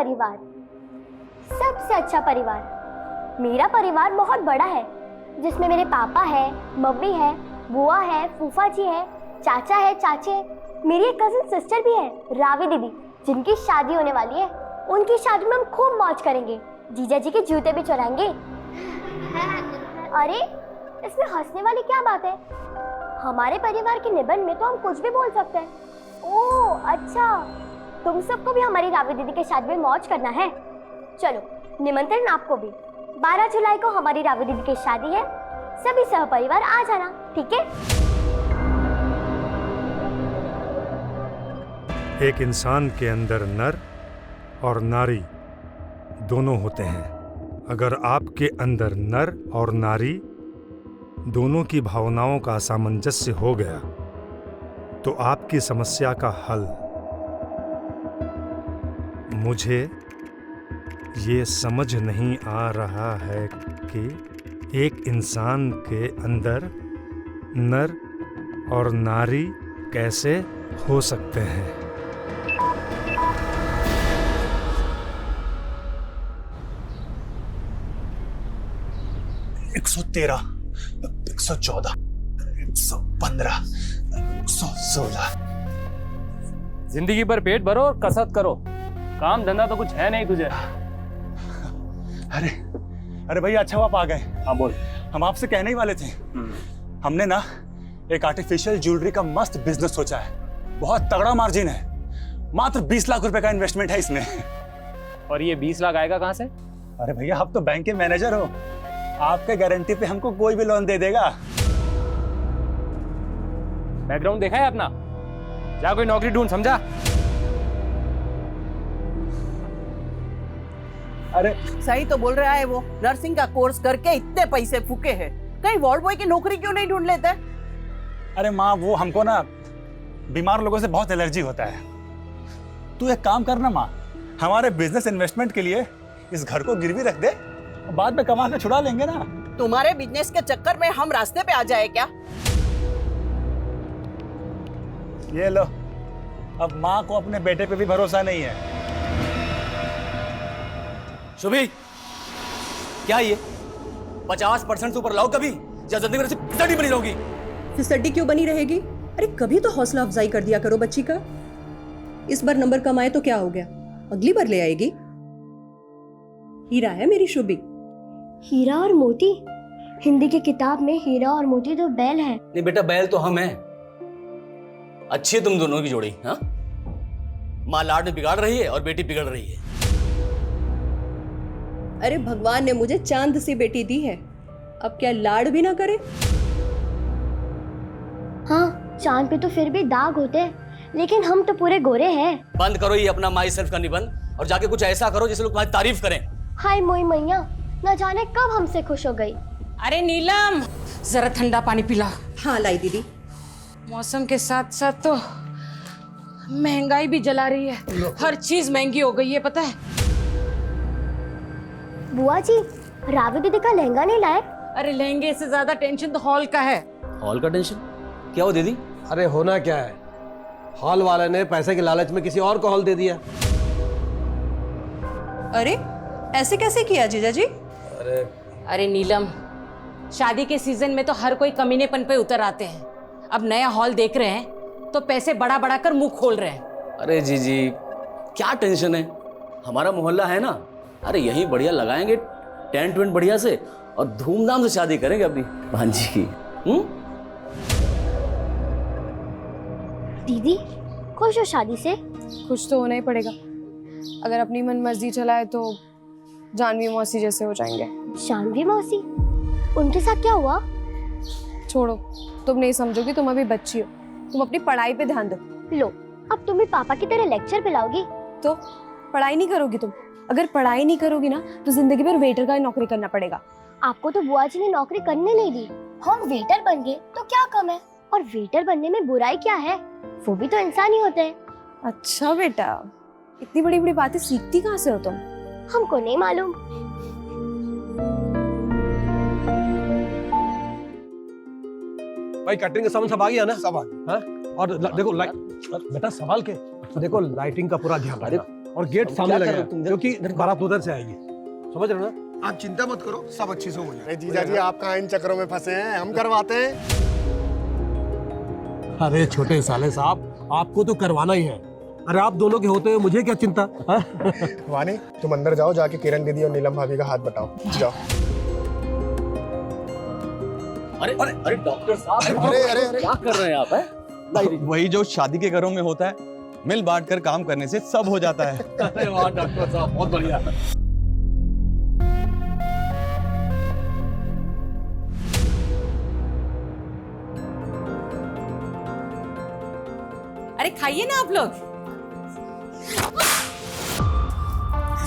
परिवार, सबसे अच्छा परिवार। मेरा परिवार बहुत बड़ा है, जिसमें मेरे पापा है, मम्मी है, बुआ है, फूफा जी है, चाचा है, चाचे है। मेरी एक कजिन सिस्टर भी है, रावी दीदी, जिनकी शादी होने वाली है। उनकी शादी में हम खूब मौज करेंगे, जीजा जी के जूते भी चुराएंगे। अरे इसमें हंसने वाली क्या बात है? हमारे परिवार के निबंध में तो हम कुछ भी बोल सकते हैं। ओह अच्छा, तुम सबको भी हमारी रावी दीदी के शादी में मौज करना है। चलो निमंत्रण आपको भी। 12 जुलाई को हमारी रावी दीदी की शादी है, सभी सहपरिवार आ जाना, ठीक है? एक इंसान के अंदर नर और नारी दोनों होते हैं। अगर आपके अंदर नर और नारी दोनों की भावनाओं का सामंजस्य हो गया तो आपकी समस्या का हल। मुझे ये समझ नहीं आ रहा है कि एक इंसान के अंदर नर और नारी कैसे हो सकते हैं। 113, 114, 115, 116। जिंदगी भर पेट भरो और कसरत करो, काम धंधा तो कुछ है नहीं तुझे। अरे भैया अच्छा हुआ आप आ गए। हाँ बोल। हम आपसे कहने ही वाले थे, हमने ना एक आर्टिफिशियल ज्वेलरी का मस्त बिजनेस सोचा है। बहुत तगड़ा मार्जिन है, मात्र 20 लाख रुपए का इन्वेस्टमेंट है इसमें। और ये 20 लाख आएगा कहाँ से? अरे भैया आप तो बैंक के मैनेजर हो, आपके गारंटी पे हमको कोई भी लोन दे देगा। बैकग्राउंड देखा है अपना? जा कोई नौकरी ढूंढ, समझा? अरे सही तो बोल रहा है वो, नर्सिंग का कोर्स करके इतने पैसे फूके हैं, कहीं वार्ड बॉय की नौकरी क्यों नहीं ढूंढ लेते? अरे माँ वो हमको ना बीमार लोगों से बहुत एलर्जी होता है। तू एक काम करना माँ, हमारे बिजनेस इन्वेस्टमेंट के लिए इस घर को गिरवी रख दे, बाद में कमा के छुड़ा लेंगे ना। तुम्हारे बिजनेस के चक्कर में हम रास्ते पे आ जाए क्या? ये लो, अब माँ को अपने बेटे पे भी भरोसा नहीं है। शुभी, क्या ये 50% से ऊपर लाओ कभी, या जिंदगी में फिसड्डी बनी रहोगी। फिसड्डी क्यों बनी रहेगी? अरे कभी तो हौसला अफजाई कर दिया करो बच्ची का। इस बार नंबर कम आए तो क्या हो गया, अगली बार ले आएगी। हीरा है मेरी शुभी। हीरा और मोती? हिंदी की किताब में हीरा और मोती तो बैल है। नहीं बेटा, बैल तो हम हैं। अच्छी है तुम दोनों की जोड़ी। हाँ, माँ लाड में बिगाड़ रही है और बेटी बिगड़ रही है। अरे भगवान ने मुझे चांद सी बेटी दी है, अब क्या लाड भी ना करे? हाँ, चांद पे तो फिर भी दाग होते हैं, लेकिन हम तो पूरे गोरे हैं। बंद करो ये अपना माई सेल्फ का निबंध और जाके कुछ ऐसा करो जिससे लोग तुम्हारी तारीफ करें। हाय मोई मैया, न जाने कब हमसे खुश हो गई। अरे नीलम, जरा ठंडा पानी पिला। हाँ लाई दीदी। मौसम के साथ साथ तो महंगाई भी जला रही है, हर चीज महंगी हो गई है, पता है? बुआ जी, रावी दीदी का लहंगा नहीं लाए? अरे लहंगे से ज्यादा टेंशन तो हॉल का है। हॉल का टेंशन? क्या हो दीदी? अरे होना क्या है, हॉल वाले ने पैसे के लालच में किसी और को हॉल दे दिया। अरे ऐसे कैसे किया जीजा जी? अरे नीलम, शादी के सीजन में तो हर कोई कमीनेपन पे उतर आते हैं। अब नया हॉल देख रहे हैं तो पैसे बढ़ा बढ़ा कर मुंह खोल रहे हैं। अरे जी क्या टेंशन है, हमारा मोहल्ला है ना। अरे यही बढ़िया लगाएंगे टेंट वेंट बढ़िया से और धूमधाम से शादी करेंगे अपनी भांजी की। दीदी खुश हो शादी से? खुश तो होना ही पड़ेगा, अगर अपनी मन मर्जी चलाए तो जानवी मौसी जैसे हो जाएंगे। जानवी मौसी? उनके साथ क्या हुआ? छोड़ो, तुम नहीं समझोगी, तुम अभी बच्ची हो, तुम अपनी पढ़ाई पे ध्यान दो। लो, अब तुम भी पापा की तरह लेक्चर पिलाओगी? तो पढ़ाई नहीं करोगी तुम? अगर पढ़ाई नहीं करोगी ना तो जिंदगी भर वेटर का नौकरी करना पड़ेगा। आपको तो बुआ जी ने नौकरी करने नहीं दी, हम वेटर बन गए तो क्या कम है? और वेटर बनने में बुराई क्या है, वो भी तो इंसान ही होते हैं। अच्छा बेटा, इतनी बड़ी बड़ी बातें सीखती कहाँ से हो तुम? हमको नहीं मालूम। भाई कैटरिंग का सामान सब आ गया ना? सब आ गया। हाँ? और देखो बेटा संभाल के देखो, लाइटिंग का पूरा ध्यान रखना। और गेट सामने लगा है, क्योंकि बारात उधर से आएगी। समझ रहे हो ना? आप चिंता मत करो, सब अच्छे से हो जाए। जीजा जी आप कहाँ इन चक्करों में फंसे हैं, हम करवाते हैं। अरे छोटे साले साहब, आपको तो करवाना ही है। अरे आप दोनों के होते हुए मुझे क्या चिंता। वानी तुम अंदर जाओ, जाके किरण दीदी और नीलम भाभी का हाथ बटाओ। जाओ। अरे अरे अरे डॉक्टर साहब, अरे अरे अरे क्या कर रहे हैं आप? है वही जो शादी के घरों में होता है, मिल बांट कर काम करने से सब हो जाता है। अरे वाह डॉक्टर साहब, बहुत बढ़िया। अरे खाइए ना आप लोग।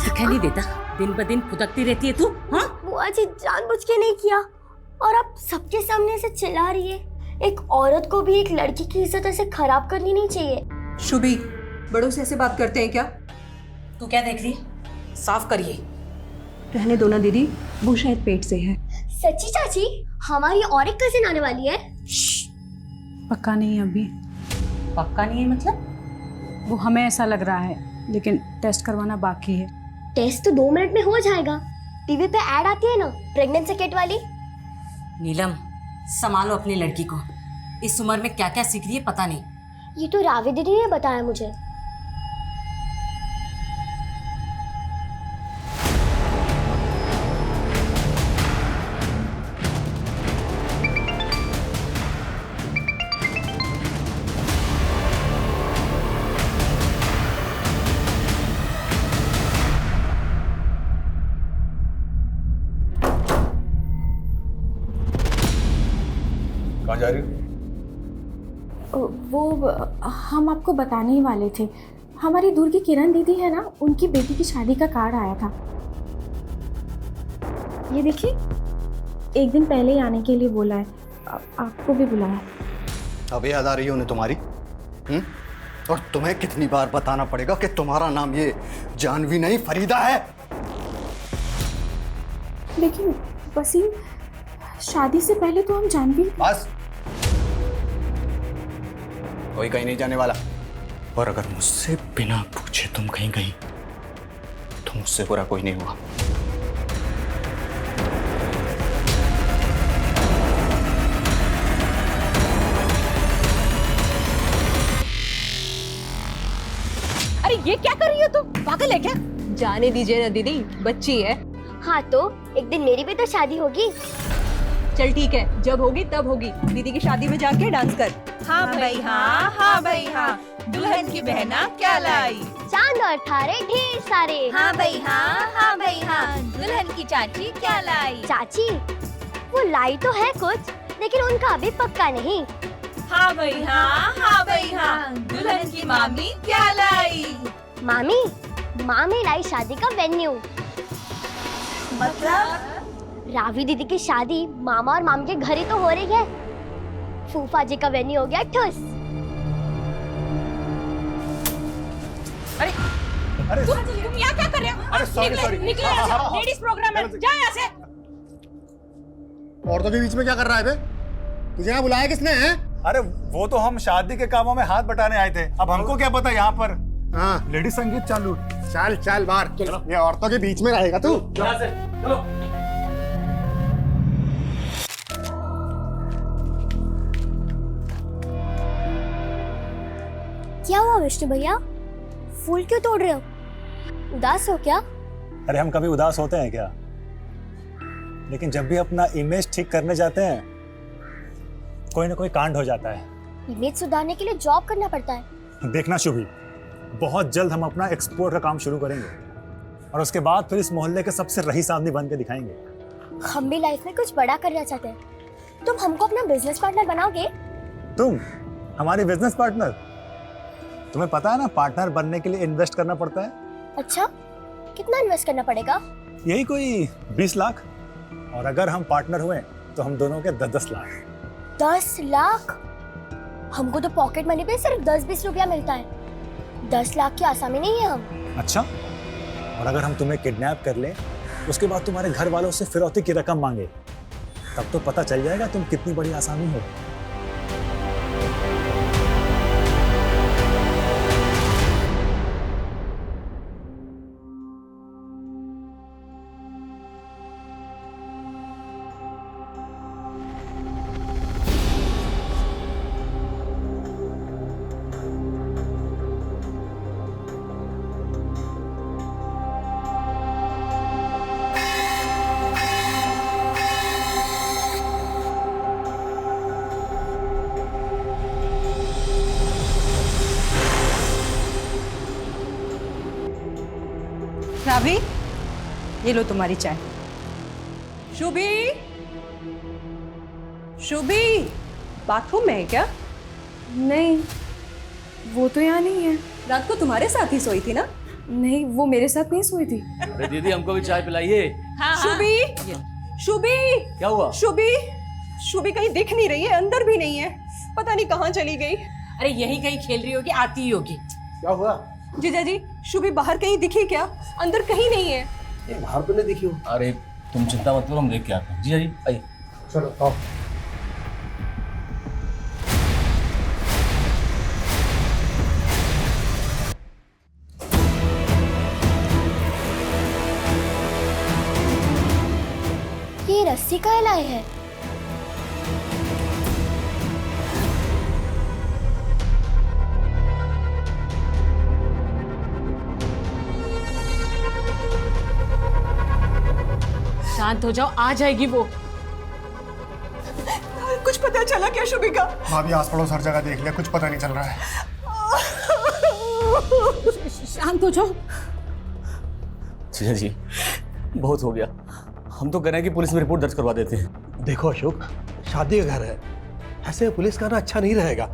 दिखाई नहीं देता, दिन ब दिन फुदकती रहती है तू। हाँ बुआ जी जानबूझ के नहीं किया, और आप सबके सामने से चिल्ला रही है। एक औरत को भी एक लड़की की इज्जत ऐसे खराब करनी नहीं चाहिए। शुभी, बड़ों से ऐसे बात करते हैं क्या? तू क्या देख रही है? साफ करिए। रहने दो ना दीदी, वो शायद पेट से है। सच्ची चाची, हमारी और एक कजिन आने वाली है। पक्का नहीं अभी। पक्का नहीं है मतलब? वो हमें ऐसा लग रहा है, लेकिन टेस्ट करवाना बाकी है। टेस्ट तो 2 मिनट में हो जाएगा। टीवी पे ऐड आती है ना प्रेगनेंसी किट वाली। नीलम, संभालो अपनी लड़की को। इस उम्र में क्या क्या सीख रही है पता नहीं। ये तो रावी दीदी ने बताया मुझे। कहाँ जा रही हो? वो हम आपको बताने ही वाले थे। हमारी दूर की किरण दीदी है ना, उनकी बेटी की शादी का कार्ड आया था। ये देखिए, 1 दिन पहले ही आने के लिए बोला है। आपको भी बुलाया। अब याद आ रही है उन्हें तुम्हारी? और तुम्हें कितनी बार बताना पड़ेगा कि तुम्हारा नाम ये जानवी नहीं फरीदा है। लेकिन वसीम, शादी से पहले तो हम जानवी। बस, कोई कहीं नहीं जाने वाला। और अगर मुझसे बिना पूछे तुम कहीं गई तो मुझसे बुरा कोई नहीं हुआ। अरे ये क्या कर रही हो तुम? पागल है क्या? जाने दीजिए ना दीदी, बच्ची है। हाँ तो एक दिन मेरी भी तो शादी होगी। चल ठीक है, जब होगी तब होगी। दीदी की शादी में जाके डांस कर। हाँ भाई हाँ, हाँ भाई हाँ, दुल्हन की बहना क्या लाई? चांद और तारे ढेर सारे। हाँ भाई हाँ, हाँ भाई हाँ, दुल्हन की चाची क्या लाई? चाची वो लाई तो है कुछ, लेकिन उनका अभी पक्का नहीं। हाँ भाई हाँ, हाँ भाई हाँ, दुल्हन की मामी क्या लाई? मामी? मामी लाई शादी का वेन्यू। मतलब? रावी दीदी की शादी मामा और मामी के घर ही तो हो रही है। फूफा जी का वेन्यू हो गया ठुस। अरे अरे तुम यहाँ क्या कर रहे हो? अरे सॉरी निकले यहाँ से। लेडीज प्रोग्राम है, जा यहाँ से। औरतों के बीच में क्या कर रहा है बे? तुझे यहाँ बुलाया किसने है? अरे वो तो हम शादी के कामों में हाथ बटाने आए थे। अब हमको क्या पता यहाँ पर हाँ लेडीज संगीत चालू। चल चल बाहर, ये औरतों के बीच में रहेगा तू। यहाँ से चलो। क्या हुआ विष्णु भैया, फूल क्यों तोड़ रहे हो? उदास हो क्या? अरे हम कभी उदास होते हैं क्या? लेकिन जब भी अपना इमेज ठीक करने जाते हैं कोई ना कोई कांड हो जाता है। इमेज सुधारने के लिए जॉब करना पड़ता है। देखना शुभी, बहुत जल्द हम अपना एक्सपोर्ट का काम शुरू करेंगे और उसके बाद फिर इस मोहल्ले के सबसे रईस आदमी बन के दिखाएंगे। हम भी लाइफ में कुछ बड़ा करना चाहते हैं। तुम हमको अपना बिजनेस पार्टनर बनाओगे? तुम हमारी बिजनेस पार्टनर? तुम्हें पता है ना, पार्टनर बनने के लिए इन्वेस्ट करना पड़ता है। अच्छा, कितना इन्वेस्ट करना पड़ेगा? यही कोई 20 लाख, और अगर हम पार्टनर हुए तो हम दोनों के 10-10 लाख। 10 लाख? हमको तो पॉकेट मनी पे सिर्फ 10-20 रुपया मिलता है। 10 लाख की आसामी नहीं है हम। अच्छा, और अगर हम तुम्हें किडनैप कर लें, उसके बाद तुम्हारे घर वालों से फिरौती की रकम मांगे, तब तो पता चल जाएगा तुम कितनी बड़ी आसामी हो। शुभी, ये लो तुम्हारी चाय। शुभी, शुभी, बाथरूम में है क्या? नहीं, वो तो यहाँ नहीं है। रात को तुम्हारे साथ ही सोई थी ना? नहीं, वो मेरे साथ नहीं सोई थी। अरे दीदी हमको भी चाय पिलाइए। शुभी, शुभी, क्या हुआ? शुभी, शुभी कहीं दिख नहीं रही है, अंदर भी नहीं है, पता नहीं कहाँ चली गई। अरे यही कहीं खेल रही होगी, आती ही होगी। क्या हुआ? जीजा जी, शुभी बाहर कहीं दिखी क्या? अंदर कहीं नहीं है। बाहर तो नहीं दिखी हो। अरे तुम चिंता मत करो, हम देख के आते हैं। जी जी आइए। चलो आओ। ये रस्सी का लाए है? शांत हो जाओ, आ जाएगी वो। कुछ पता चला क्या शुभी का? भाभी आस पड़ोस हर जगह देख लिया, कुछ पता नहीं चल रहा है। शांत हो जाओ। जी जी बहुत हो गया, हम तो कह रहे हैं कि पुलिस में रिपोर्ट दर्ज करवा देते हैं। देखो अशोक, शादी का घर है, ऐसे में पुलिस का आना अच्छा नहीं रहेगा।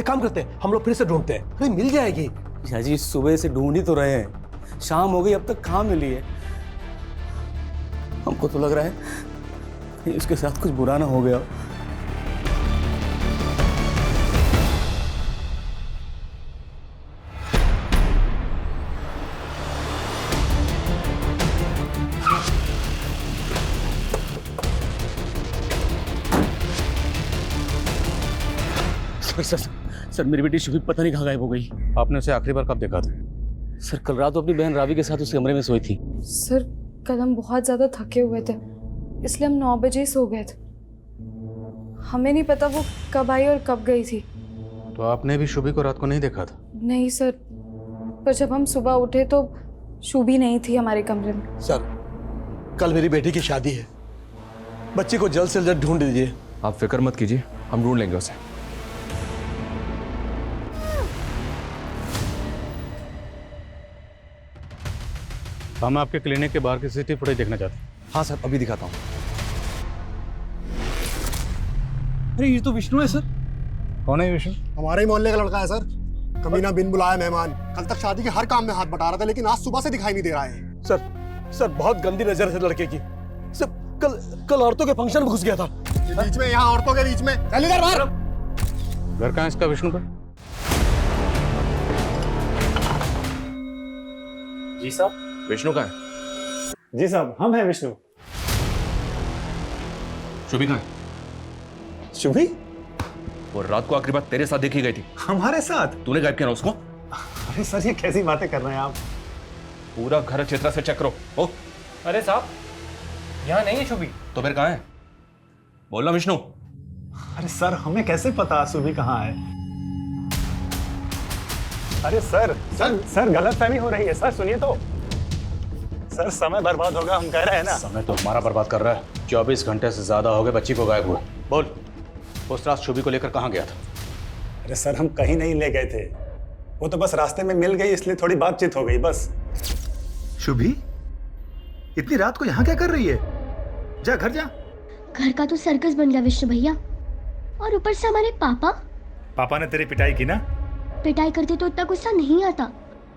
एक काम करते हैं, हम लोग फिर से ढूंढते हैं, अरे मिल जाएगी। जी सुबह से ढूंढ ही तो रहे हैं, शाम हो गई अब तक कहाँ मिली है। हमको तो लग रहा है कि उसके साथ कुछ बुरा ना हो गया। सर सर मेरी बेटी शुभी पता नहीं कहाँ गायब हो गई। आपने उसे आखिरी बार कब देखा था? सर कल रात वो अपनी बहन रावी के साथ उस कमरे में सोई थी। सर कल हम बहुत ज़्यादा थके हुए थे, इसलिए हम 9 बजे ही सो गए थे। हमें नहीं पता वो कब आई और कब गई थी। तो आपने भी शुभी को रात को नहीं देखा था? नहीं सर, पर जब हम सुबह उठे तो शुभी नहीं थी हमारे कमरे में। सर कल मेरी बेटी की शादी है, बच्ची को जल्द से जल्द ढूंढ दीजिए। आप फिक्र मत कीजिए, हम ढूंढ लेंगे उसे। हम आपके क्लिनिक के बाहर की सीसीटीवी फुटेज देखना चाहते हैं। हाँ सर, अभी दिखाता हूँ। अरे ये तो विष्णु है सर। कौन है विष्णु? हमारे ही मोहल्ले का लड़का है सर। कमीना बिन बुलाया मेहमान, कल तक शादी के हर काम में हाथ बटा रहा था, लेकिन आज सुबह से दिखाई नहीं दे रहा है। सर बहुत गंदी नजर है लड़के की। सर कल औरतों के फंक्शन में घुस गया था। बीच में, यहाँ औरतों के बीच में। चल इधर बाहर। घर कहाँ है इसका विष्णु का? जी साहब। विष्णु कहाँ है? जी साहब, हम हैं विष्णु। शुभी कहाँ है? शुभी? वो रात को आखिरी बार तेरे साथ देखी गई थी। हमारे साथ? तूने गायब किया ना उसको? अरे सर, ये कैसी बातें कर रहे हैं आप? पूरा घर क्षेत्र से चेक करो। ओ अरे साहब, यहाँ नहीं है शुभी। तो फिर कहाँ है? बोलना विष्णु। अरे सर, हमें कैसे पता शुभी कहाँ है? अरे सर गलतफहमी हो रही है। सर सुनिए तो। सर समय बर्बाद होगा, हम कह रहे हैं ना। समय तो हमारा बर्बाद कर रहा है। 24 घंटे से ज्यादा हो गए बच्ची को गायब हुए। बोल, उस रात शुभी को लेकर कहाँ गया था? अरे सर, हम कहीं नहीं ले गए थे, वो तो बस रास्ते में मिल गई, इसलिए थोड़ी बातचीत हो गई बस। शुभी इतनी रात को यहाँ क्या कर रही है? जा घर जा। घर का तो सर्कस बन गया विष्णु भैया, और ऊपर से हमारे पापा ने तेरी पिटाई की ना? पिटाई करते तो इतना गुस्सा नहीं आता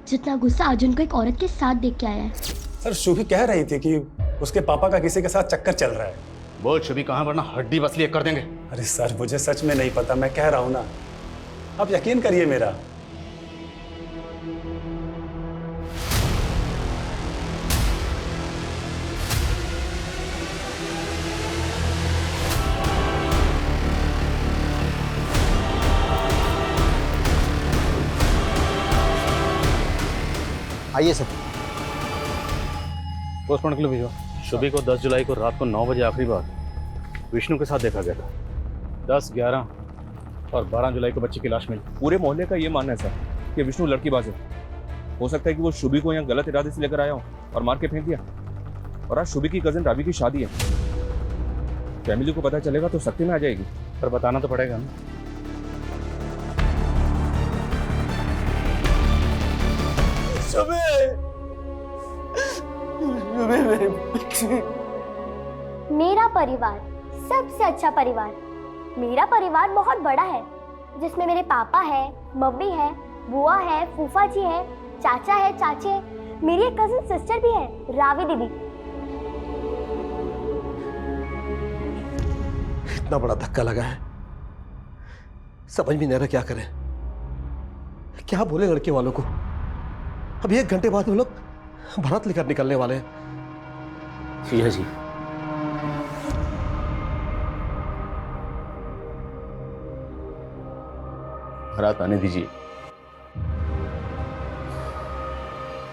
जितना गुस्सा आज उनको एक औरत के साथ देख के आया है। सर शुभी कह रही थी कि उसके पापा का किसी के साथ चक्कर चल रहा है। बोल शुभी कहाँ, वरना हड्डी बसली कर देंगे। अरे सर, मुझे सच में नहीं पता, मैं कह रहा हूँ ना, आप यकीन करिए मेरा। आइए सर। पोस्टमार्टम के लिए भेजो। शुभी को 10 जुलाई को रात को 9 बजे आखिरी बार विष्णु के साथ देखा गया था। 10, 11 और 12 जुलाई को बच्ची की लाश मिली। पूरे मोहल्ले का ये मानना है सर कि विष्णु लड़कीबाज है। हो सकता है कि वो शुभी को यहाँ गलत इरादे से लेकर आया हो और मार के फेंक दिया। और आज शुभी की कजिन रावी की शादी है। फैमिली को पता चलेगा तो सख्ती में आ जाएगी। पर बताना तो पड़ेगा ना। मेरा परिवार सबसे अच्छा परिवार। मेरा परिवार बहुत बड़ा है, जिसमें मेरे पापा है, मम्मी है, बुआ है, फूफा जी है, चाचा है, चाचे है, मेरी एक कजिन सिस्टर भी है, रावी दीदी। इतना बड़ा धक्का लगा है, समझ भी नहीं आ रहा क्या करें, क्या बोले लड़के वालों को। अभी 1 घंटे बाद वो लोग बारात लेकर निकलने वाले हैं। भैया जी, बारात आने दीजिए।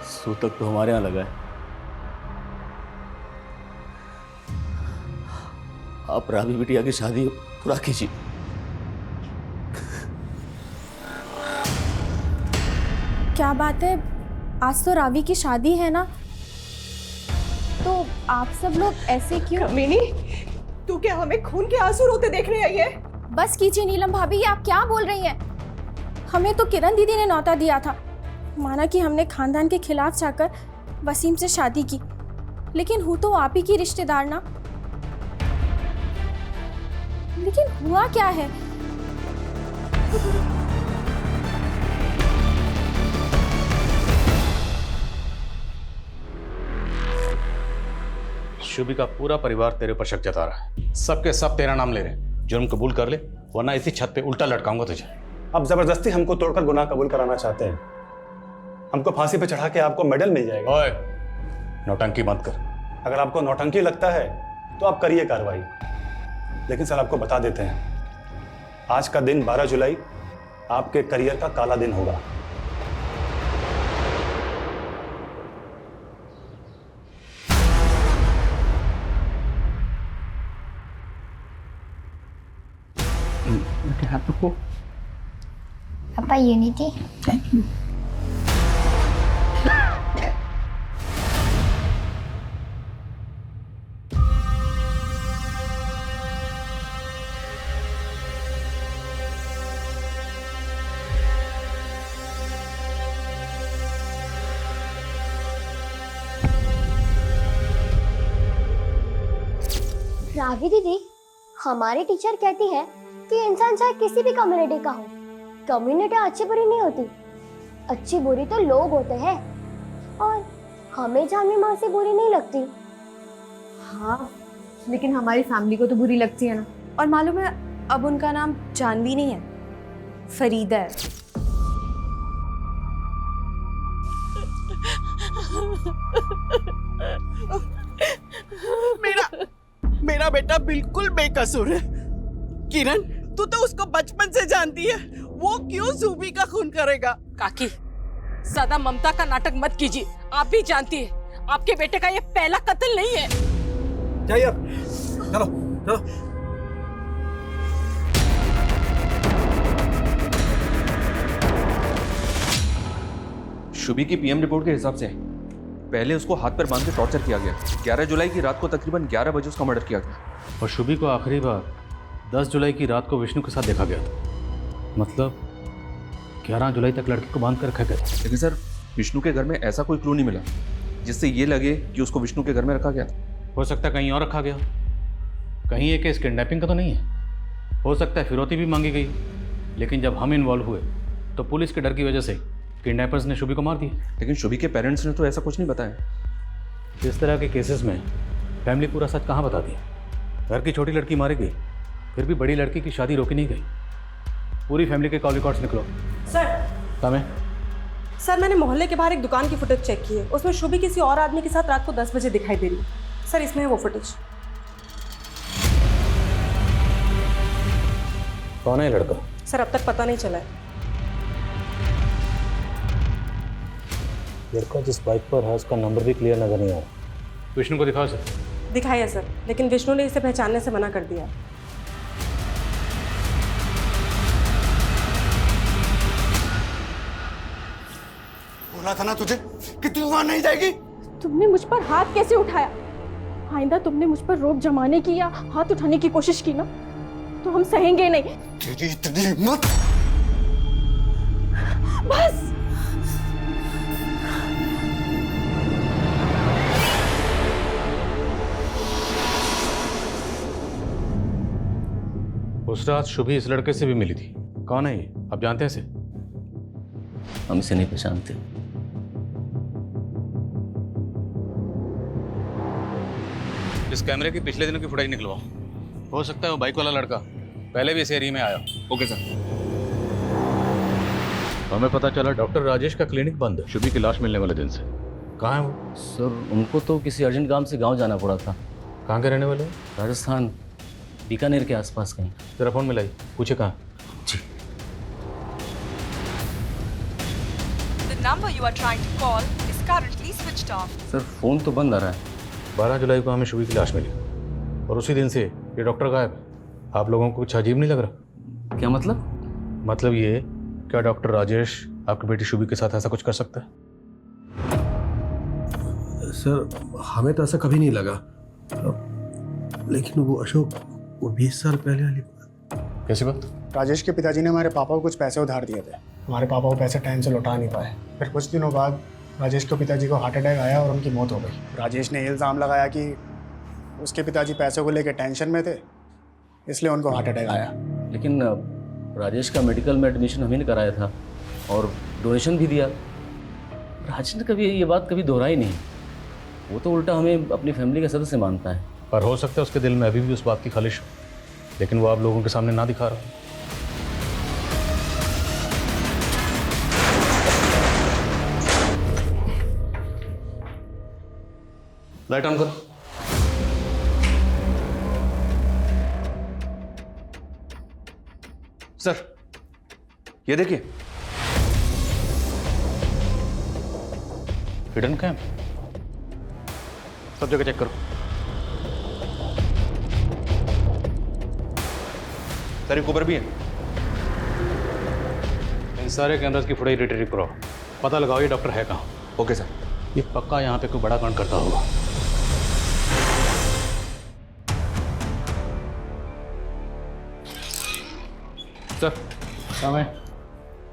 सूतक तो हमारे यहाँ लगा है, आप रावी बिटिया की शादी पूरा कीजिए। क्या बात है, आज तो रावी की शादी है ना, तो आप सब लोग ऐसे क्यों? कमीनी, तू क्या हमें खून के आंसू रोते देखने आई है? बस कीजिए नीलम भाभी, ये आप क्या बोल रही हैं? हमें तो किरण दीदी ने न्योता दिया था, माना कि हमने खानदान के खिलाफ जाकर वसीम से शादी की, लेकिन हूँ तो आप ही की रिश्तेदार ना। लेकिन हुआ क्या है? शुभी का पूरा परिवार तेरे पर शक जता रहा है, सबके सब तेरा नाम ले रहे हैं। जुर्म कबूल कर ले, वरना इसी छत पे उल्टा लटकाऊंगा तुझे। अब जबरदस्ती हमको तोड़कर गुनाह कबूल कराना चाहते हैं। हमको फांसी पे चढ़ा के आपको मेडल मिल जाएगा। ओए, नौटंकी मत कर। अगर आपको नौटंकी लगता है तो आप करिए कार्रवाई, लेकिन सर आपको बता देते हैं, आज का दिन 12 जुलाई आपके करियर का काला दिन होगा। पापा यूनिटी। रावी दीदी, हमारी टीचर कहती है कि इंसान चाहे किसी भी कम्युनिटी का हो, कम्युनिटी अच्छी बुरी नहीं होती, अच्छी बुरी तो लोग होते हैं, और हमें जानवी माँ से बुरी नहीं लगती। हाँ, लेकिन हमारी फैमिली को तो बुरी लगती है ना। और मालूम है, अब उनका नाम जानवी नहीं है, फरीदा है। मेरा बेटा बिल्कुल बेकसूर है। किरण, तू तो उसको बचपन से जानती है, वो क्यों सूबी का खून करेगा? काकी, सदा ममता का नाटक मत कीजिए। आप भी जानती है आपके बेटे का ये पहला कत्ल नहीं है। जाइए अब, चलो चलो। शुभी की पीएम रिपोर्ट के हिसाब से पहले उसको हाथ पर बांध के टॉर्चर किया गया। 11 जुलाई की रात को तकरीबन 11 बजे उसका मर्डर किया गया। और शुभी को आखिरी बार 10 जुलाई की रात को विष्णु के साथ देखा गया था। मतलब 11 जुलाई तक लड़की को बांध कर रखा गया था। लेकिन सर, विष्णु के घर में ऐसा कोई क्लू नहीं मिला जिससे ये लगे कि उसको विष्णु के घर में रखा गया था। हो सकता है कहीं और रखा गया, कहीं एक केस किडनैपिंग का तो नहीं है। हो सकता है फिरौती भी मांगी गई, लेकिन जब हम इन्वॉल्व हुए तो पुलिस के डर की वजह से किडनैपर्स ने शुभी को मार दिया। लेकिन शुभी के पेरेंट्स ने तो ऐसा कुछ नहीं बताया। इस तरह के केसेस में फैमिली पूरा सच कहाँ बताती है। घर की छोटी लड़की मारी गई, फिर भी बड़ी लड़की की शादी रोकी नहीं गई। पूरी फैमिली के कॉल रिकॉर्ड्स निकलो। सर, तमें सर, मैंने मोहल्ले के बाहर एक दुकान की फुटेज चेक की है, उसमें शुभी किसी और आदमी के साथ रात को 10 बजे दिखाई दे रही है। सर, इसमें है वो फुटेज। कौन है लड़का? सर, अब तक पता नहीं चला है। लड़का जिस बाइक पर है उसका नंबर भी क्लियर नजर नहीं आ रहा। विष्णु को दिखाओ सर। दिखाया सर, लेकिन विष्णु ने इसे पहचानने से मना कर दिया। बोला था ना तुझे कि तू वहां नहीं जाएगी। तुमने मुझ पर हाथ कैसे उठाया? आइंदा तुमने मुझ पर रोब जमाने की या हाथ उठाने की कोशिश की ना, तो हम सहेंगे नहीं। तेरी इतनी हिम्मत! बस। उस रात शुभी इस लड़के से भी मिली थी। कौन है ये, आप जानते हैं इसे? हम इसे नहीं पहचानते। इस कैमरे की पिछले दिनों की फुटेज निकलवाओ। हो सकता है वो बाइक वाला लड़का पहले भी इस एरिया में आया। Okay sir. हमें पता चला डॉक्टर राजेश का क्लिनिक बंद है शुभी की लाश मिलने वाले दिन से। कहाँ है वो? सर उनको तो किसी अर्जेंट काम से गांव जाना पड़ा था। कहाँ के रहने वाले हैं? राजस्थान, बीकानेर के आसपास कहीं। तेरा फोन मिलाई, पूछे कहाँ? जी। The number you are trying to call is currently switched off. Sir phone तो बंद आ रहा है। 12 जुलाई को हमें शुभी की लाश मिली और उसी दिन से ये डॉक्टर गायब है। आप लोगों को कुछ अजीब नहीं लग रहा? क्या मतलब? मतलब ये, क्या डॉक्टर राजेश आपकी बेटी शुभी के साथ ऐसा कुछ कर सकता है? सर हमें तो ऐसा कभी नहीं लगा, लेकिन वो अशोक, वो 20 साल पहले वाली बात। कैसी बात? राजेश के पिताजी ने हमारे पापा को कुछ पैसे उधार दिए थे। हमारे पापा वो पैसे टाइम से लौटा नहीं पाए। फिर कुछ दिनों बाद राजेश के पिताजी को हार्ट अटैक आया और उनकी मौत हो गई। राजेश ने इल्ज़ाम लगाया कि उसके पिताजी पैसों को लेकर टेंशन में थे, इसलिए उनको हार्ट अटैक आया। लेकिन राजेश का मेडिकल में एडमिशन हमें ने कराया था और डोनेशन भी दिया। राजेश ने कभी ये बात कभी दोहराई नहीं। वो तो उल्टा हमें अपनी फैमिली का सदस्य मानता है। पर हो सकता है उसके दिल में अभी भी उस बात की खालिश हो, लेकिन वो आप लोगों के सामने ना दिखा रहा। लाइट ऑन करो। सर ये देखिए, हिडन कैम, सब जगह चेक करो। सर एक ऊपर भी है। इन सारे कैमरास की फुटेज रिट्रीव करो, पता लगाओ ये डॉक्टर है कहाँ। Okay sir. ये पक्का यहाँ पे कोई बड़ा कांड करता होगा। सर समय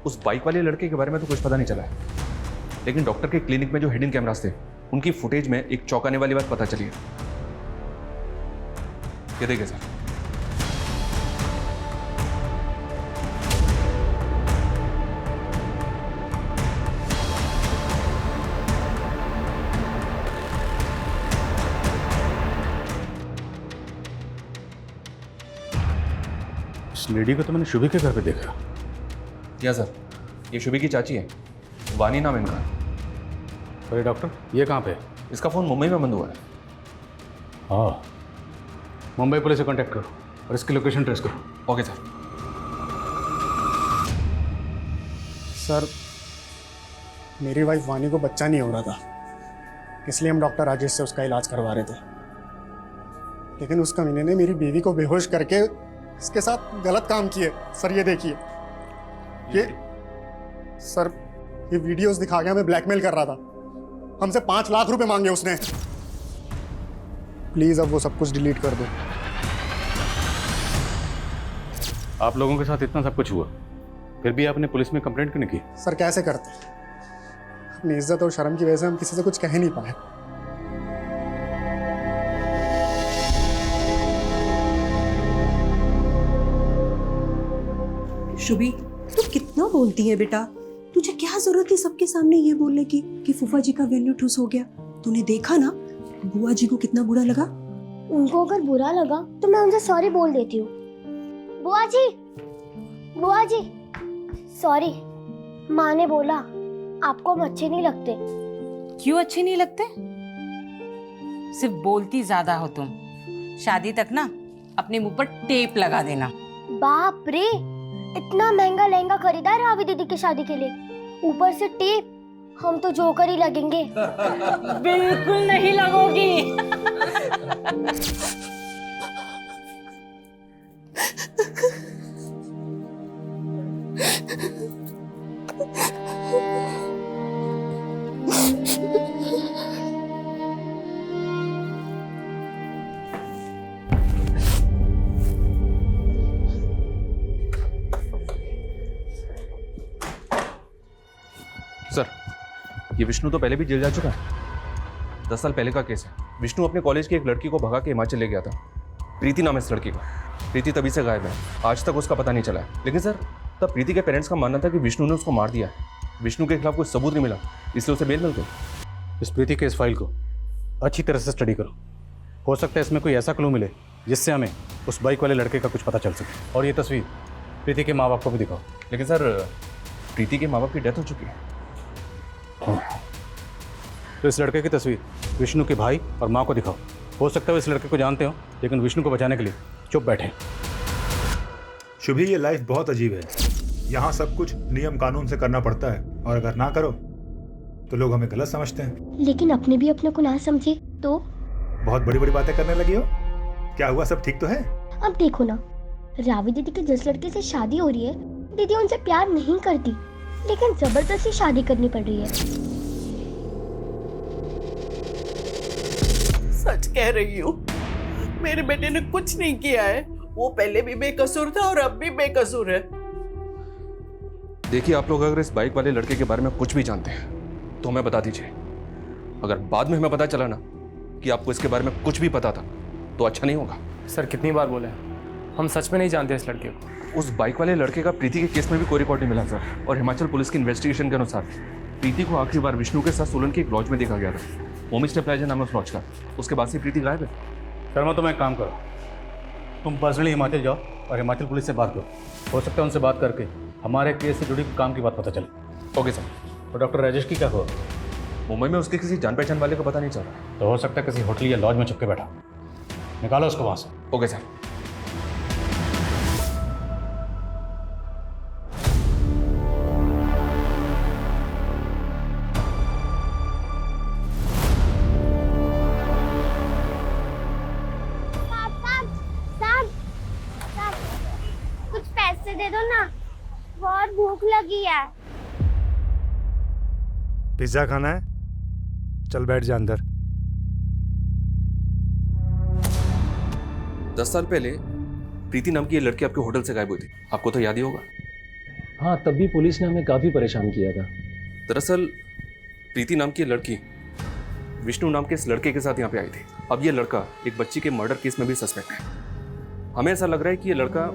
उस बाइक वाले लड़के के बारे में तो कुछ पता नहीं चला है, लेकिन डॉक्टर के क्लिनिक में जो हिडन कैमरास थे उनकी फुटेज में एक चौंकाने वाली बात पता चली है। ये देखिए सर। इस लेडी को तो मैंने शुभी के घर पे देखा। क्या सर, ये शुभी की चाची है, वानी नाम है इनका। अरे डॉक्टर, ये कहाँ पे? इसका फ़ोन मुंबई में बंद हुआ है। हाँ, मुंबई पुलिस से कांटेक्ट करो और इसकी लोकेशन ट्रेस करो। Okay sir. सर मेरी वाइफ वानी को बच्चा नहीं हो रहा था, इसलिए हम डॉक्टर राजेश से उसका इलाज करवा रहे थे, लेकिन उस कमीने ने मेरी बीवी को बेहोश करके इसके साथ गलत काम किए। सर ये देखिए, ये सर ये वीडियोस दिखा के हमें ब्लैकमेल कर रहा था। हमसे 5 लाख रुपए मांगे उसने। प्लीज अब वो सब कुछ डिलीट कर दो। आप लोगों के साथ इतना सब कुछ हुआ, फिर भी आपने पुलिस में कंप्लेंट क्यों नहीं की? सर कैसे करते, अपनी इज्जत और शर्म की वजह से हम किसी से कुछ कह नहीं पाए। शुभी तू कितना बोलती है बेटा, तुझे क्या जरूरत थी सबके सामने ये बोलने की कि फूफा जी का वेन्यू ठुस हो गया। तूने देखा ना बुआ जी को कितना बुरा लगा। उनको अगर बुरा लगा तो मैं उनसे सॉरी बोल देती हूँ। बुआ जी सॉरी, माँ ने बोला आपको हम अच्छे नहीं लगते। क्यों अच्छे नहीं लगते? सिर्फ बोलती ज्यादा हो तुम। शादी तक ना अपने मुंह पर टेप लगा देना। बाप रे, इतना महंगा लहंगा खरीदा है रावी दीदी की शादी के लिए, ऊपर से टेप। हम तो जोकर ही लगेंगे। बिल्कुल नहीं लगोगी। सर ये विष्णु तो पहले भी जेल जा चुका है। 10 साल पहले का केस है। विष्णु अपने कॉलेज की एक लड़की को भगा के हिमाचल ले गया था। प्रीति नाम है इस लड़की का। प्रीति तभी से गायब है, आज तक उसका पता नहीं चला है। लेकिन सर, तब प्रीति के पेरेंट्स का मानना था कि विष्णु ने उसको मार दिया है। विष्णु के खिलाफ कोई सबूत नहीं मिला, इसलिए उसे बेल मिल गई। इस प्रीति के इस फाइल को अच्छी तरह से स्टडी करो। हो सकता है इसमें कोई ऐसा क्लू मिले जिससे हमें उस बाइक वाले लड़के का कुछ पता चल सके। और ये तस्वीर प्रीति के माँ बाप को भी दिखाओ। लेकिन सर, प्रीति के माँ बाप की डेथ हो चुकी है। तो इस लड़के की तस्वीर विष्णु के भाई और माँ को दिखाओ। हो सकता है इस लड़के को जानते हो, लेकिन विष्णु को बचाने के लिए चुप बैठे। शुभी, ये लाइफ बहुत अजीब है। यहाँ सब कुछ नियम कानून से करना पड़ता है, और अगर ना करो तो लोग हमें गलत समझते हैं। लेकिन अपने भी अपने को ना समझे तो? बहुत बड़ी बड़ी बातें करने लगी हो। क्या हुआ, सब ठीक तो है? अब देखो ना, रावी दीदी की जिस लड़के से शादी हो रही है, दीदी उनसे प्यार नहीं करती, लेकिन जबरदस्ती शादी करनी पड़ रही है। सच कह रही हूँ, मेरे बेटे ने कुछ नहीं किया है। वो पहले भी बेकसूर था और अब भी बेकसूर है। देखिए, आप लोग अगर इस बाइक वाले लड़के के बारे में कुछ भी जानते हैं तो हमें बता दीजिए। अगर बाद में हमें पता चला ना कि आपको इसके बारे में कुछ भी पता था तो अच्छा नहीं होगा। सर कितनी बार बोले, हम सच में नहीं जानते इस लड़के को। उस बाइक वाले लड़के का प्रीति के केस में भी कोई रिकॉर्ड नहीं मिला सर। और हिमाचल पुलिस की इन्वेस्टिगेशन के अनुसार प्रीति को आखिरी बार विष्णु के साथ सोलन के एक लॉज में देखा गया था, होम स्टे प्लाजा नाम है उस लॉज का। उसके बाद से प्रीति गायब है। शर्मा, तुम एक काम करो, तुम पर्सनली हिमाचल जाओ और हिमाचल पुलिस से बात करो। हो सकता है उनसे बात करके हमारे केस से जुड़ी काम की बात पता चले। Okay sir. और डॉक्टर राजेश की क्या हुआ? मुंबई में उसके किसी जान पहचान वाले का पता नहीं चल रहा। तो हो सकता है किसी होटल या लॉज में छुप के बैठा। निकालो उसको वहाँ से। Okay sir. कुछ पैसे दे दो ना, बहुत भूख लगी है। पिज्जा खाना है? चल बैठ जा अंदर। 10 साल पहले प्रीति नाम की ये लड़की आपके होटल से गायब हुई थी, आपको तो याद ही होगा। हाँ, तब भी पुलिस ने हमें काफ़ी परेशान किया था। दरअसल प्रीति नाम की लड़की विष्णु नाम के इस लड़के के साथ यहाँ पे आई थी। अब ये लड़का एक बच्ची के मर्डर केस में भी सस्पेक्ट है। हमें ऐसा लग रहा है कि ये लड़का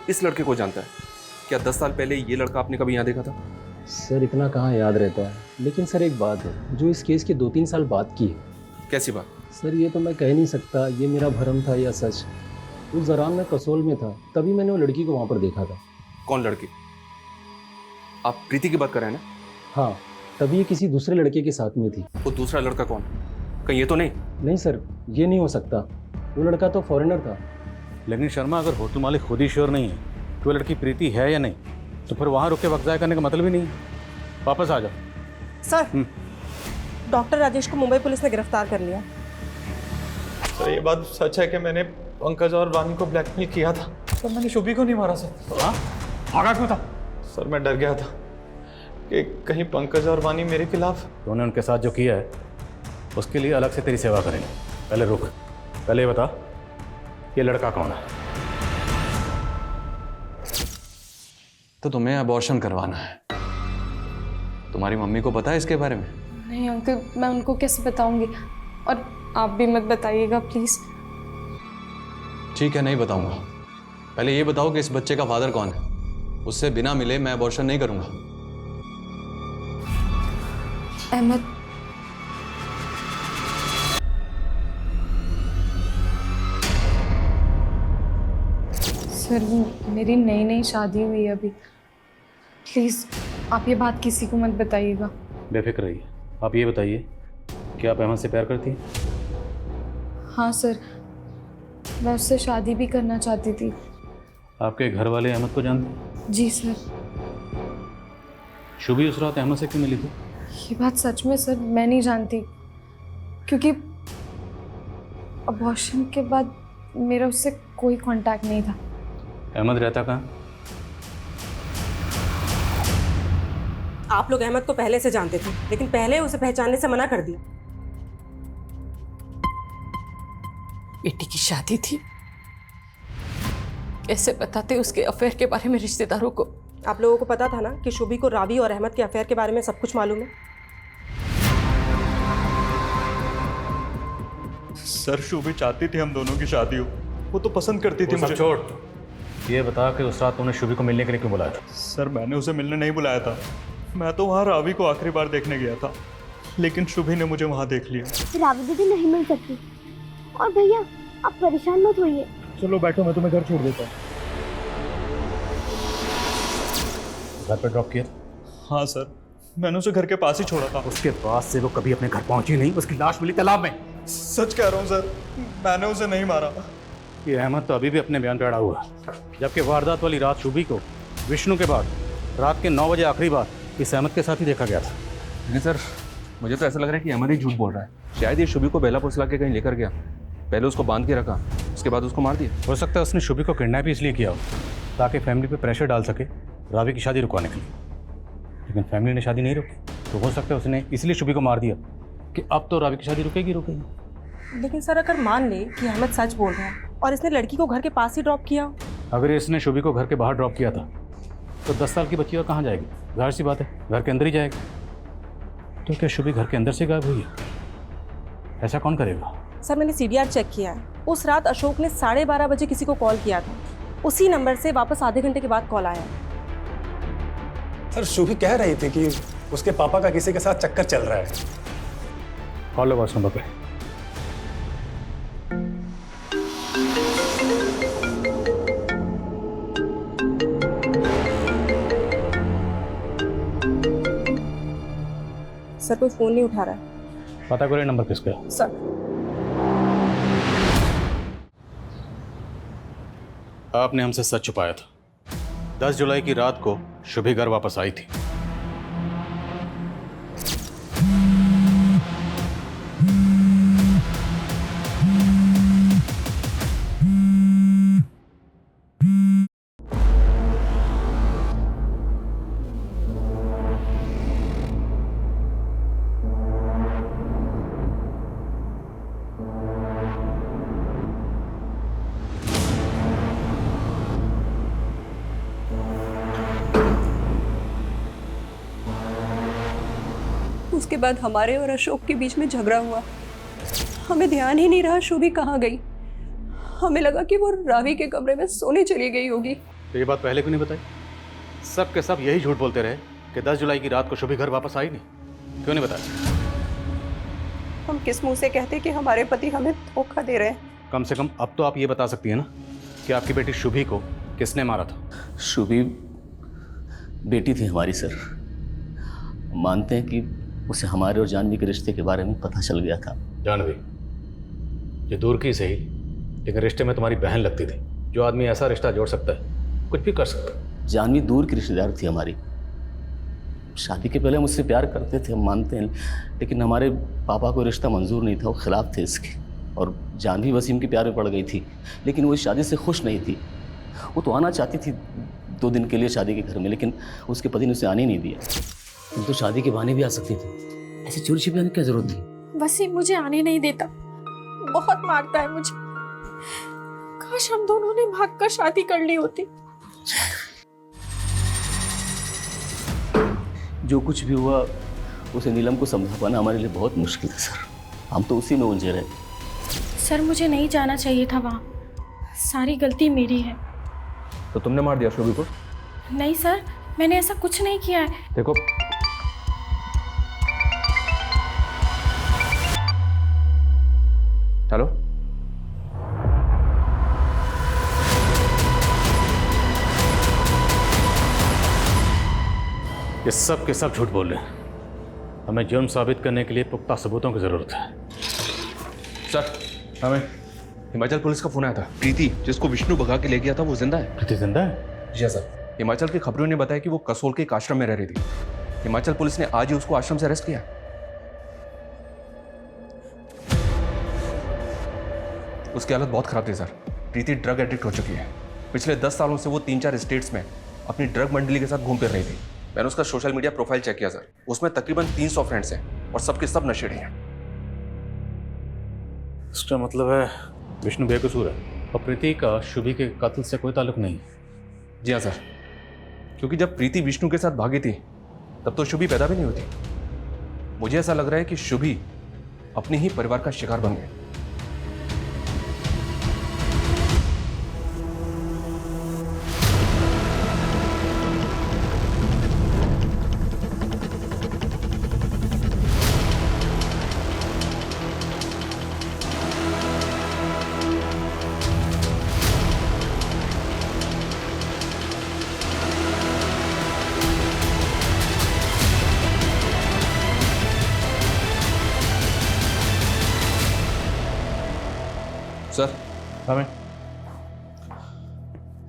इस लड़के को जानता है। क्या 10 साल पहले ये लड़का आपने कभी यहाँ देखा था? सर इतना कहाँ याद रहता है, लेकिन सर एक बात है जो इस केस के 2-3 साल बाद की है। कैसी बात? सर ये तो मैं कह नहीं सकता ये मेरा भ्रम था या सच। उस दौरान मैं कसोल में था, तभी मैंने वो लड़की को वहाँ पर देखा था। कौन लड़की? आप प्रीति की बात कर रहे हैं ना? हाँ, तभी ये किसी दूसरे लड़के के साथ में थी। वो दूसरा लड़का कौन? कहीं ये तो नहीं? नहीं सर, ये नहीं हो सकता। वो लड़का तो फॉरेनर था। लेकिन शर्मा, अगर होटल मालिक खुद ही श्योर नहीं है कि वो लड़की प्रीति है या नहीं, तो फिर वहाँ रुक के वक्त ज़ाया करने का मतलब ही नहीं है। वापस आ जाओ। सर, डॉक्टर राजेश को मुंबई पुलिस ने गिरफ्तार कर लिया। सर ये बात सच है कि मैंने पंकज और वानी को ब्लैकमेल किया था, पर मैंने शुभी को नहीं मारा सर। हाँ? भागा क्यों था? सर मैं डर गया था कि कहीं पंकज और वानी मेरे खिलाफ। तो उन्होंने उनके साथ जो किया है उसके लिए अलग से तेरी सेवा करेंगे। पहले रुक, पहले ये बता ये लड़का कौन है? तो तुम्हें अबॉर्शन करवाना है। तुम्हारी मम्मी को पता है इसके बारे में? नहीं अंकल, मैं उनको कैसे बताऊंगी, और आप भी मत बताइएगा प्लीज। ठीक है, नहीं बताऊंगा। पहले ये बताओ कि इस बच्चे का फादर कौन है। उससे बिना मिले मैं अबॉर्शन नहीं करूंगा। अहमद। सर मेरी नई नई शादी हुई है अभी, प्लीज़ आप ये बात किसी को मत बताइएगा। बेफिक्र रहिए। आप ये बताइए कि आप अहमद से प्यार करती हैं? हाँ सर, मैं उससे शादी भी करना चाहती थी। आपके घर वाले अहमद को जानते हैं? जी सर। शुभी उस रात अहमद से क्यों मिली थी? ये बात सच में सर मैं नहीं जानती, क्योंकि अबॉर्शन के बाद मेरा उससे कोई कांटेक्ट नहीं था। अहमद रहता कहाँ? आप लोग अहमद को पहले से जानते थे, लेकिन पहले उसे पहचानने से मना कर दिया। बेटी की शादी थी, कैसे बताते उसके अफेयर के बारे में रिश्तेदारों को? आप लोगों को पता था ना कि शुभी को रावी और अहमद के अफेयर के बारे में सब कुछ मालूम है। सर शुभी चाहती थी हम दोनों की शादी हो, वो तो पसंद करती थी वो सब मुझे। छोड़, ये बता कि उस रात तुमने शुभी को मिलने के लिए क्यों बुलाया था? सर मैंने उसे मिलने नहीं बुलाया था, मैं तो वहाँ रावी को आखिरी बार देखने गया था, लेकिन शुभी ने मुझे वहाँ देख लिया। रावी दीदी नहीं मिल सकती। और भैया आप परेशान मत होइए। चलो बैठो, मैं तुम्हें घर छोड़ देता हूँ। घर पे ड्रॉप किया? हाँ सर, मैंने उसे घर के पास ही छोड़ा था। उसके पास से वो कभी अपने घर पहुंची नहीं, उसकी लाश मिली तालाब में। सच कह रहा हूँ सर, मैंने उसे नहीं मारा। ये अहमद तो अभी भी अपने बयान पे अड़ा हुआ है, जबकि वारदात वाली रात शुभी को विष्णु के बाद रात के 9 बजे आखिरी बार इस अहमद के साथ ही देखा गया था। नहीं सर, मुझे तो ऐसा लग रहा है कि अहमद ही झूठ बोल रहा है। शायद ये शुभी को बेला फुसला के कहीं लेकर गया, पहले उसको बांध के रखा, उसके बाद उसको मार दिया। हो सकता है उसने शुभी को किडनैप ही इसलिए किया हो ताकि फैमिली पे प्रेशर डाल सके रावी की शादी रुकवाने के लिए, लेकिन फैमिली ने शादी नहीं रोकी, तो हो सकता है उसने इसलिए शुभी को मार दिया कि अब तो रावी की शादी रुकेगी। लेकिन सर अगर मान ले कि अहमद सच बोल रहा है और इसने लड़की को घर के पास ही ड्रॉप किया, अगर इसने शुभी को घर के बाहर ड्रॉप किया था तो 10 साल की बच्ची और कहाँ जाएगी? जाहिर सी बात है घर के अंदर ही जाएगी। तो क्या शुभी घर के अंदर से गायब हुई है? ऐसा कौन करेगा? सर मैंने CDR चेक किया है, उस रात अशोक ने 12:30 बजे किसी को कॉल किया था, उसी नंबर से वापस आधे घंटे के बाद कॉल आया। सर शुभी कह रही थी कि उसके पापा का किसी के साथ चक्कर चल रहा है। कॉल लो बस नंबर पे। सर कोई फ़ोन नहीं उठा रहा है। पता करो नंबर किसका है। सर आपने हमसे सच छुपाया था। 10 जुलाई की रात को शुभी घर वापस आई थी। उसके बाद हमारे और अशोक के बीच में झगड़ा हुआ, हमें ध्यान ही नहीं रहा शुभी कहाँ गई। हमें लगा कि वो रावी के कमरे में सोने चली गई होगी। तो ये बात पहले क्यों नहीं बताई? सब के सब यही झूठ बोलते रहे कि 10 जुलाई की रात को शुभी घर वापस आई नहीं। क्यों नहीं बताया? हम किस मुंह से कहते कि हमारे पति हमें धोखा दे रहे हैं? कम से कम अब तो आप ये बता सकती है ना कि आपकी बेटी शुभी को किसने मारा था? शुभी बेटी थी हमारी सर। मानते हैं कि उसे हमारे और जानवी के रिश्ते के बारे में पता चल गया था। जानवी ये दूर की सही, लेकिन रिश्ते में तुम्हारी बहन लगती थी। जो आदमी ऐसा रिश्ता जोड़ सकता है कुछ भी कर सकता है। जानवी दूर की रिश्तेदार थी हमारी। शादी के पहले मुझसे प्यार करते थे, हम मानते हैं, लेकिन हमारे पापा को रिश्ता मंजूर नहीं था, वो खिलाफ थे इसके। और जानवी वसीम के प्यार में पड़ गई थी, लेकिन वो इस शादी से खुश नहीं थी। वो तो आना चाहती थी 2 दिन के लिए शादी के घर में, लेकिन उसके पति ने उसे आने नहीं दिया। तुम तो शादी के बहाने भी आ सकती थी, ऐसे चोरी छिपे आने की क्या जरूरत थी? वसीम मुझे आने नहीं देता, बहुत मारता है मुझे। काश हम दोनों ने भागकर शादी कर ली होती। जो कुछ भी हुआ उसे नीलम को समझा पाना हमारे लिए बहुत मुश्किल है सर। हम तो उसी में उलझे रहे। सर मुझे नहीं जाना चाहिए था वहाँ, सारी गलती मेरी है। तो तुमने मार दिया शुभी को? नहीं सर, मैंने ऐसा कुछ नहीं किया है। देखो हेलो, ये सब के सब झूठ बोल रहे हैं। हमें जुर्म साबित करने के लिए पुख्ता सबूतों की जरूरत है। सर हमें हिमाचल पुलिस का फोन आया था। प्रीति जिसको विष्णु भगा के ले गया था वो जिंदा है। प्रीति जिंदा है? जी सर। हिमाचल की खबरों ने बताया कि वो कसोल के एक आश्रम में रह रही थी। हिमाचल पुलिस ने आज ही उसको आश्रम से अरेस्ट किया। उसकी हालत बहुत खराब थी सर। प्रीति ड्रग एडिक्ट हो चुकी है। पिछले 10 सालों से वो 3-4 स्टेट्स में अपनी ड्रग मंडली के साथ घूम फिर रही थी। मैंने उसका सोशल मीडिया प्रोफाइल चेक किया सर, उसमें तकरीबन 300 फ्रेंड्स हैं और सबके सब नशेड़ी हैं। इसका मतलब है विष्णु बेकसूर है और प्रीति का शुभी के कत्ल से कोई ताल्लुक नहीं। जी हाँ सर, क्योंकि जब प्रीति विष्णु के साथ भागी थी तब तो शुभी पैदा भी नहीं होती। मुझे ऐसा लग रहा है कि शुभी अपने ही परिवार का शिकार बन गए। सर हमें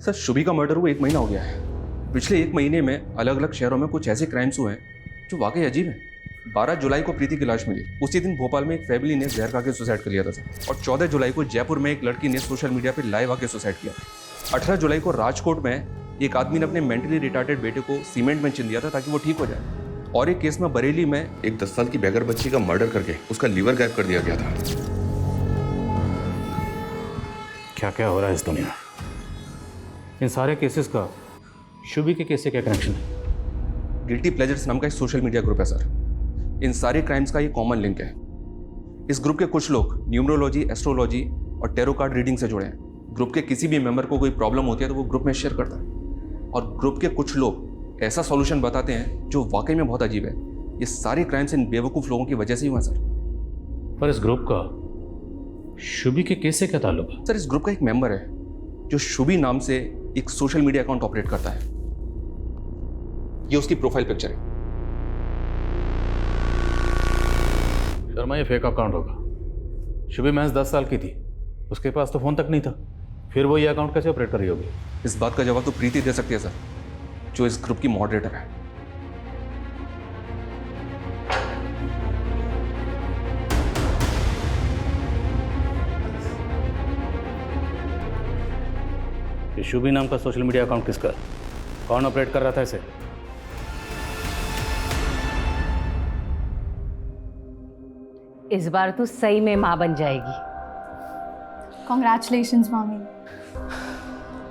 सर शुभी का मर्डर हुआ 1 महीना हो गया है। पिछले 1 महीने में अलग अलग शहरों में कुछ ऐसे क्राइम्स हुए हैं जो वाकई अजीब हैं। 12 जुलाई को प्रीति की लाश मिली। उसी दिन भोपाल में एक फैमिली ने जहर खा के सुसाइड कर लिया था सर। और 14 जुलाई को जयपुर में एक लड़की ने सोशल मीडिया पर लाइव आके सुसाइड किया था। 18 जुलाई को राजकोट में एक आदमी ने अपने मेंटली रिटार्टेड बेटे को सीमेंट में चिन दिया था ताकि वो ठीक हो जाए। और एक केस में बरेली में एक 10 साल की बेगर बच्ची का मर्डर करके उसका लीवर गायब कर दिया गया था। क्या क्या हो रहा है इस दुनिया में? इन सारे केसेस का शुभी के केस से क्या कनेक्शन है? गिल्टी प्लेजर्स नाम का एक सोशल मीडिया ग्रुप है सर। इन सारे क्राइम्स का ये कॉमन लिंक है। इस ग्रुप के कुछ लोग न्यूमरोलॉजी, एस्ट्रोलॉजी और टेरो कार्ड रीडिंग से जुड़े हैं। ग्रुप के किसी भी मेंबर को कोई प्रॉब्लम होती है तो वो ग्रुप में शेयर करता है और ग्रुप के कुछ लोग ऐसा सॉल्यूशन बताते हैं जो वाकई में बहुत अजीब है। ये सारे क्राइम्स इन बेवकूफ़ लोगों की वजह से ही हुआ सर। पर इस ग्रुप का शुभी के केस से क्या ताल्लुक है? सर इस ग्रुप का एक मेंबर है जो शुभी नाम से एक सोशल मीडिया अकाउंट ऑपरेट करता है। ये उसकी प्रोफाइल पिक्चर है। शर्मा ये फेक अकाउंट होगा। शुभी महज 10 साल की थी, उसके पास तो फोन तक नहीं था, फिर वो ये अकाउंट कैसे ऑपरेट कर रही होगी? इस बात का जवाब तो प्रीति दे सकती है सर, जो इस ग्रुप की मॉडरेटर है। ये शुभी नाम का सोशल मीडिया अकाउंट किसका? कौन ऑपरेट कर रहा था इसे? इस बार तू सही में माँ बन जाएगी। कॉन्ग्रेचुलेशंस मामी।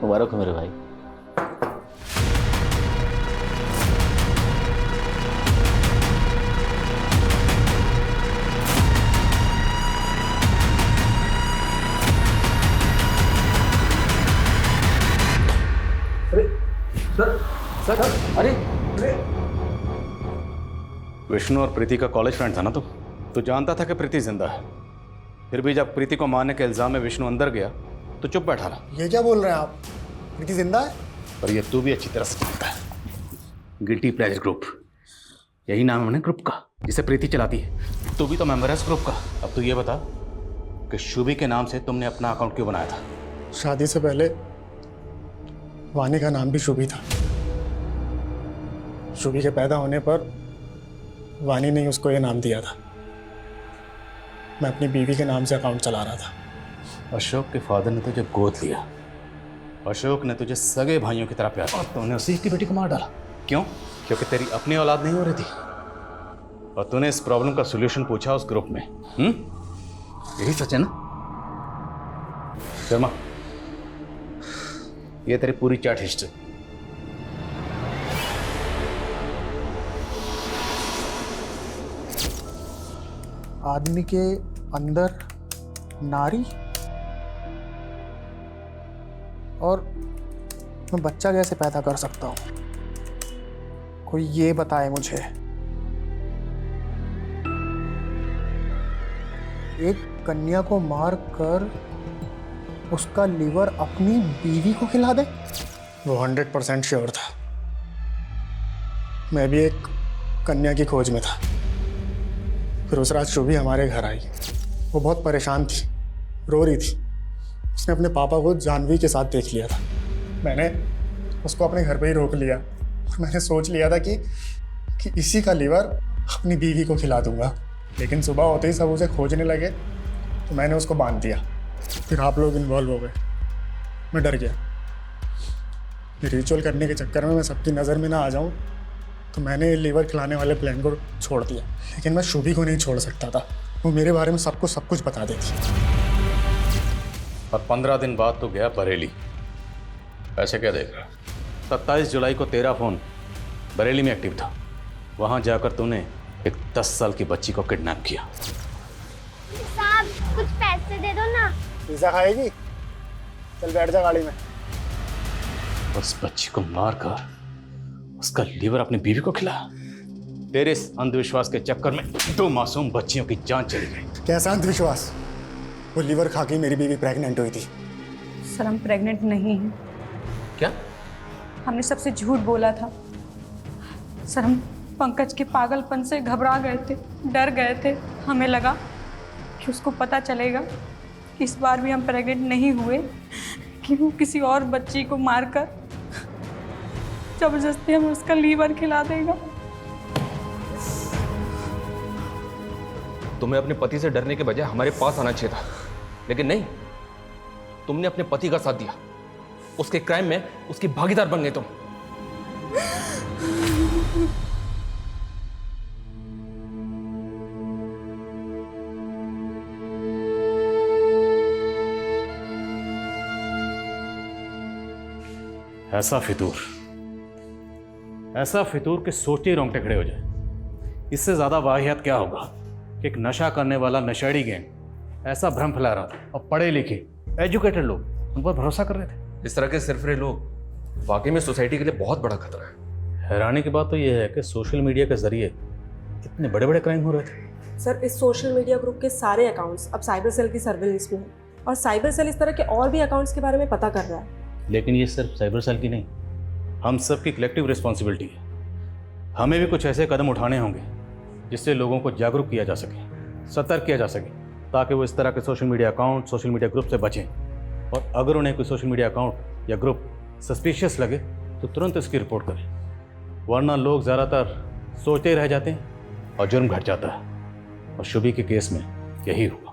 मुबारक हो मेरे भाई। सर अरे विष्णु और प्रीति का कॉलेज फ्रेंड था ना तो जानता था कि प्रीति जिंदा है। फिर भी जब प्रीति को मारने के इल्जाम में विष्णु अंदर गया तो चुप बैठा रहा। ये क्या बोल रहे हैं आप? प्रीति जिंदा है? पर ये तू भी अच्छी तरह से जानता है। गिल्टी प्लेजर ग्रुप, यही नाम है ना ग्रुप का जिसे प्रीति चलाती है। तू भी तो मेंबर है इस ग्रुप का। अब तू ये बता कि शुभी के नाम से तुमने अपना अकाउंट क्यों बनाया था? शादी से पहले वानी का नाम भी शुभी था। शुभी के पैदा होने पर वानी ने उसको ये नाम दिया था। मैं अपनी बीवी के नाम से अकाउंट चला रहा था। अशोक के फादर ने तुझे गोद लिया। अशोक ने तुझे सगे भाइयों की तरह प्यार किया और तूने उसी की बेटी को मार डाला। क्यों? क्योंकि तेरी अपनी औलाद नहीं हो रही थी और तूने इस प्रॉब्लम का सॉल्यूशन पूछा उस ग्रुप में। यही सच है ना? शर्मा, ये तेरी पूरी चैट हिस्ट्री। आदमी के अंदर नारी और मैं बच्चा कैसे पैदा कर सकता हूँ? कोई ये बताए मुझे। एक कन्या को मार कर उसका लीवर अपनी बीवी को खिला दे? वो 100% श्योर था। मैं भी एक कन्या की खोज में था। फिर उस रात शुभी हमारे घर आई। वो बहुत परेशान थी, रो रही थी। उसने अपने पापा को जानवी के साथ देख लिया था। मैंने उसको अपने घर पे ही रोक लिया और मैंने सोच लिया था कि इसी का लीवर अपनी बीवी को खिला दूंगा। लेकिन सुबह होते ही सब उसे खोजने लगे तो मैंने उसको बांध दिया। फिर आप लोग इन्वॉल्व हो गए। मैं डर गया। रिचुअल करने के चक्कर में मैं सबकी नज़र में ना आ जाऊं तो मैंने लीवर खिलाने वाले प्लान को छोड़ दिया। लेकिन मैं शुभी को नहीं छोड़ सकता था। वो मेरे बारे में सबको सब कुछ बता देती। और 15 दिन बाद तो गया बरेली। ऐसे क्या देख रहा? 27 जुलाई को तेरा फोन बरेली में एक्टिव था। वहां जाकर तूने एक 10 साल की बच्ची को किडनैप किया। साहब कुछ पैसे दे दो ना। पिज़्ज़ा खाएगी? चल बैठ जा गाड़ी में। उस बच्ची को मारकर उसका लीवर अपनी बीवी को खिला। तेरे इस अंधविश्वास के चक्कर में 2 मासूम बच्चियों की जान चली गई। कैसा अंधविश्वास? वो लीवर खा के मेरी बीवी प्रेग्नेंट हुई थी। सर हम प्रेग्नेंट नहीं हैं। क्या? हमने सबसे झूठ बोला था सर। हम पंकज के पागलपन से घबरा गए थे, डर गए थे। हमें लगा कि उसको पता चलेगा इस बार भी हम प्रेग्नेंट नहीं हुए कि वो किसी और बच्ची को मारकर जबरदस्ती हमें उसका लीवर खिला देगा। तुम्हें अपने पति से डरने के बजाय हमारे पास आना चाहिए था, लेकिन नहीं, तुमने अपने पति का साथ दिया। उसके क्राइम में उसकी भागीदार बन गए तुम। ऐसा फितूर के सोचते ही रोंगटे खड़े हो जाए। इससे ज्यादा वाहियात क्या होगा कि एक नशा करने वाला नशेड़ी गैंग ऐसा भ्रम फैला रहा था और पढ़े लिखे एजुकेटेड लोग उन पर भरोसा कर रहे थे। इस तरह के सिरफिरे लोग वाकई में सोसाइटी के लिए बहुत बड़ा खतरा है। हैरानी की बात तो यह है कि सोशल मीडिया के जरिए इतने बड़े बड़े क्राइम हो रहे थे। सर, इस सोशल मीडिया ग्रुप के सारे अकाउंट्स अब साइबर सेल की सर्विलेंस में हैं और साइबर सेल इस तरह के और भी अकाउंट्स के बारे में पता कर रहा है। लेकिन ये सिर्फ साइबर सेल की नहीं, हम सब की कलेक्टिव रिस्पॉन्सिबिलिटी है। हमें भी कुछ ऐसे कदम उठाने होंगे जिससे लोगों को जागरूक किया जा सके, सतर्क किया जा सके, ताकि वो इस तरह के social media account, social media group से बचें। और अगर उन्हें कोई सोशल मीडिया अकाउंट या ग्रुप सस्पिशियस लगे तो तुरंत इसकी रिपोर्ट करें, वरना लोग ज़्यादातर सोचते ही रह जाते हैं और जुर्म घट जाता है। और शुभी के केस में यही हुआ।